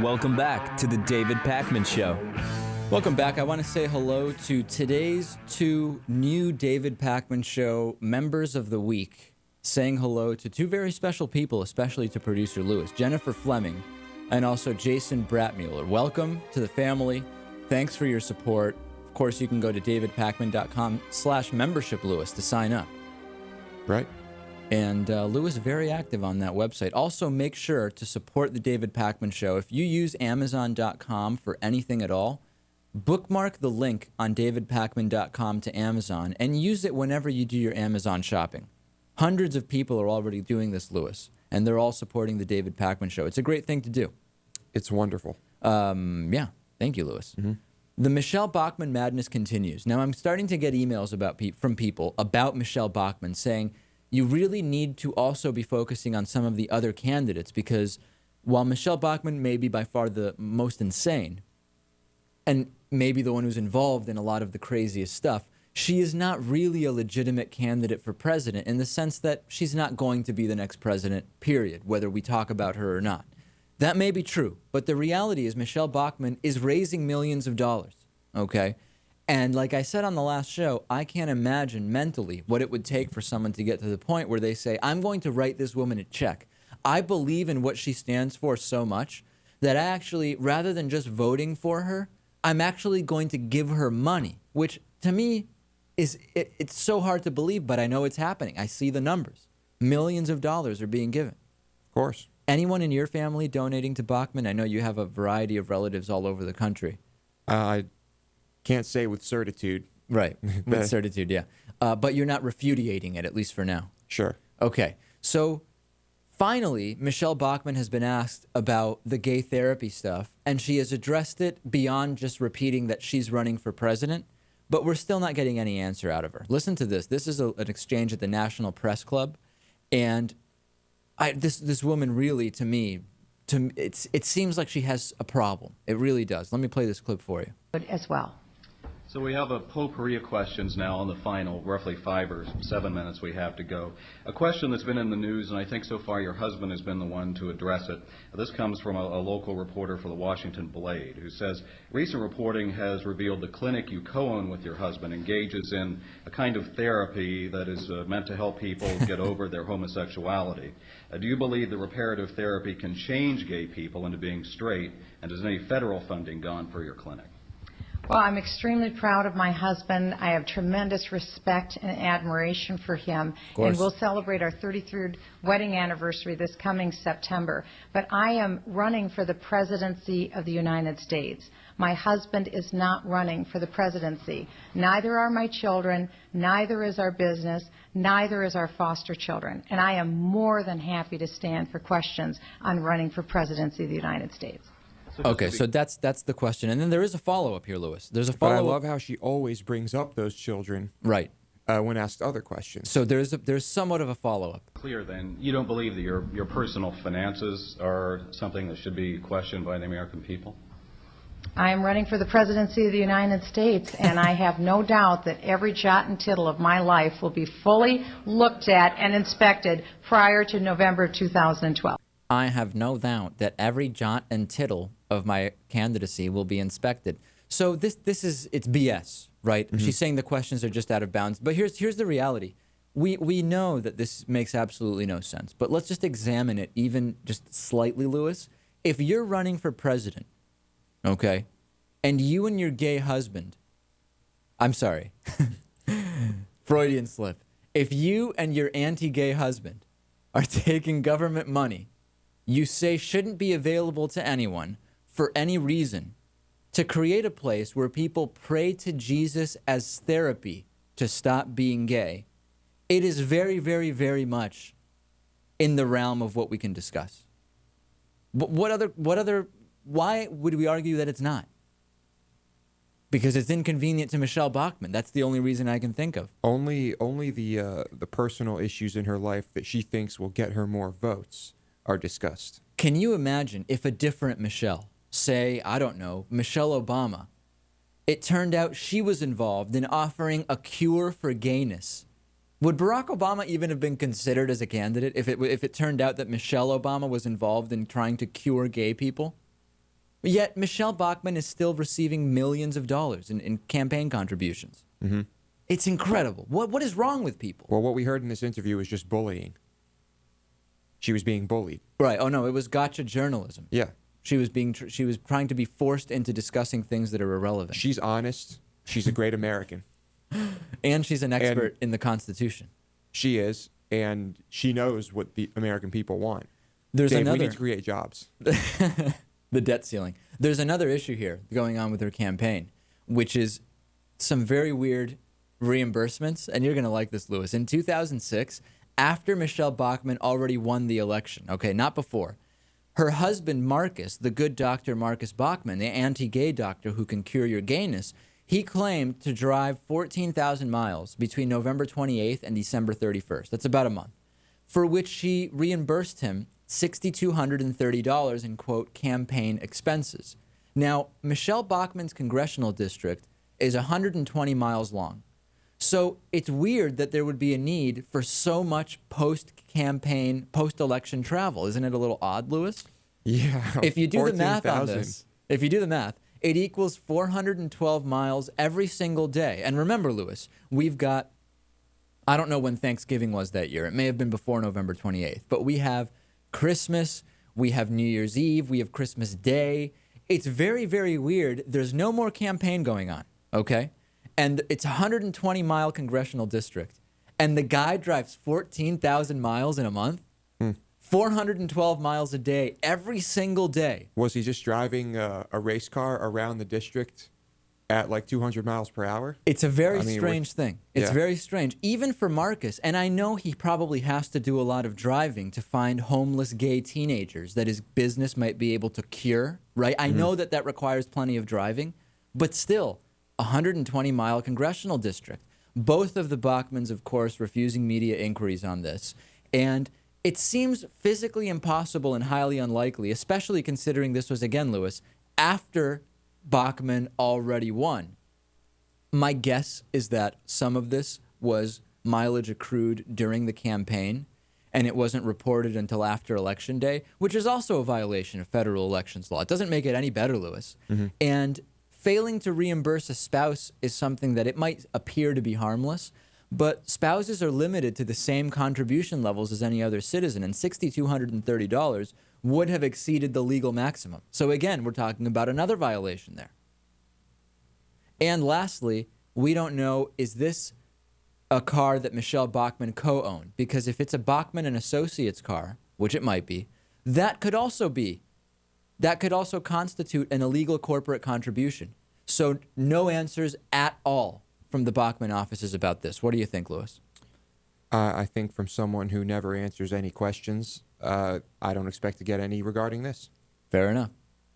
Welcome back to the David Pakman Show. Welcome back. I want to say hello to today's two new David Pakman Show members of the week. Saying hello to two very special people, especially to producer Lewis, Jennifer Fleming, and also Jason Bratmuller. Welcome to the family. Thanks for your support. Of course, you can go to davidpakman.com/membership, Lewis, to sign up. Right. And Lewis is very active on that website. Also, make sure to support the David Pakman Show. If you use Amazon.com for anything at all, bookmark the link on davidpakman.com to Amazon and use it whenever you do your Amazon shopping. Hundreds of people are already doing this, Lewis, and they're all supporting the David Pakman Show. It's a great thing to do. It's wonderful. Yeah. Thank you, Lewis. Mm-hmm. The Michele Bachmann madness continues. Now, I'm starting to get emails from people about Michele Bachmann saying, you really need to also be focusing on some of the other candidates because while Michele Bachmann may be by far the most insane and maybe the one who's involved in a lot of the craziest stuff, she is not really a legitimate candidate for president in the sense that she's not going to be the next president, period, whether we talk about her or not. That may be true, but the reality is Michele Bachmann is raising millions of dollars, okay? And like I said on the last show, I can't imagine mentally what it would take for someone to get to the point where they say, I'm going to write this woman a check. I believe in what she stands for so much that I actually, rather than just voting for her, I'm actually going to give her money, which to me is, it's so hard to believe, but I know it's happening. I see the numbers. Millions of dollars are being given. Of course. Anyone in your family donating to Bachmann? I know you have a variety of relatives all over the country. I can't say with certitude. Right, with certitude, yeah. But you're not repudiating it, at least for now. Sure. Okay, so finally, Michele Bachmann has been asked about the gay therapy stuff, and she has addressed it beyond just repeating that she's running for president, but we're still not getting any answer out of her. Listen to this. This is an exchange at the National Press Club, and this woman really, to me, it seems like she has a problem. It really does. Let me play this clip for you. As well. So we have a potpourri of questions now on the final, roughly 5 or 7 minutes we have to go. A question that's been in the news, and I think so far your husband has been the one to address it. This comes from a local reporter for the Washington Blade, who says, recent reporting has revealed the clinic you co-own with your husband engages in a kind of therapy that is meant to help people get over their homosexuality. Do you believe that reparative therapy can change gay people into being straight, and has any federal funding gone for your clinic? Well, I'm extremely proud of my husband. I have tremendous respect and admiration for him. And we'll celebrate our 33rd wedding anniversary this coming September. But I am running for the presidency of the United States. My husband is not running for the presidency. Neither are my children, neither is our business, neither is our foster children. And I am more than happy to stand for questions on running for presidency of the United States. Okay, so that's the question, and then there is a follow-up here, Lewis. There's a follow-up. But I love how she always brings up those children, right, when asked other questions. So there's somewhat of a follow-up. Clear, then, you don't believe that your personal finances are something that should be questioned by the American people? I am running for the presidency of the United States, and I have no doubt that every jot and tittle of my life will be fully looked at and inspected prior to November 2012. I have no doubt that every jot and tittle of my candidacy will be inspected. So it's BS, right? Mm-hmm. She's saying the questions are just out of bounds. But here's the reality. We know that this makes absolutely no sense. But let's just examine it even just slightly, Lewis. If you're running for president, okay, and you and your gay husband, I'm sorry, Freudian slip. If you and your anti-gay husband are taking government money you say shouldn't be available to anyone for any reason, to create a place where people pray to Jesus as therapy to stop being gay, it is very, very, very much in the realm of what we can discuss. Why would we argue that it's not? Because it's inconvenient to Michele Bachmann. That's the only reason I can think of. Only the personal issues in her life that she thinks will get her more votes are discussed. Can you imagine if a different Michelle, say, I don't know, Michelle Obama, it turned out she was involved in offering a cure for gayness? Would Barack Obama even have been considered as a candidate if it turned out that Michelle Obama was involved in trying to cure gay people? Yet Michele Bachmann is still receiving millions of dollars in campaign contributions. Mm-hmm. It's incredible. What is wrong with people? Well, what we heard in this interview was just bullying. She was being bullied. Right. Oh, no, it was gotcha journalism. Yeah. She was trying to be forced into discussing things that are irrelevant. She's honest. She's a great American. And she's an expert in the Constitution. She is, and she knows what the American people want. There's Dave, another. we need to create jobs. The debt ceiling. There's another issue here going on with her campaign, which is some very weird reimbursements. And you're going to like this, Lewis. In 2006, after Michele Bachmann already won the election, okay, not before, her husband, Marcus, the good Doctor Marcus Bachmann, the anti-gay doctor who can cure your gayness, he claimed to drive 14,000 miles between November 28th and December 31st. That's about a month, for which she reimbursed him $6,230 in, quote, campaign expenses. Now, Michele Bachmann's congressional district is 120 miles long. So it's weird that there would be a need for so much post-campaign, post-election travel. Isn't it a little odd, Lewis? Yeah. If you do the math on 14,000. this, it equals 412 miles every single day. And remember, Lewis, we've got, I don't know when Thanksgiving was that year. It may have been before November 28th. But we have Christmas, we have New Year's Eve, we have Christmas Day. It's very, very weird. There's no more campaign going on, okay? And it's a 120-mile congressional district. And the guy drives 14,000 miles in a month? 412 miles a day, every single day. Was he just driving a race car around the district at like 200 miles per hour? It's a very strange thing. It's Yeah. very strange, even for Marcus. And I know he probably has to do a lot of driving to find homeless gay teenagers that his business might be able to cure, right? I know that requires plenty of driving, but still, a 120-mile congressional district. Both of the Bachmanns, of course, refusing media inquiries on this. And it seems physically impossible and highly unlikely, especially considering this was, again, Lewis, after Bachmann already won. My guess is that some of this was mileage accrued during the campaign, and it wasn't reported until after Election Day, which is also a violation of federal elections law. It doesn't make it any better, Lewis. And failing to reimburse a spouse is something that it might appear to be harmless, but spouses are limited to the same contribution levels as any other citizen, and $6,230 would have exceeded the legal maximum. So again, we're talking about another violation there. And lastly, we don't know, is this a car that Michele Bachmann co-owned? Because if it's a Bachmann and Associates car, which it might be, that could also constitute an illegal corporate contribution. So no answers at all from the Bachmann offices about this. What do you think, Lewis? I think from someone who never answers any questions, I don't expect to get any regarding this. Fair enough.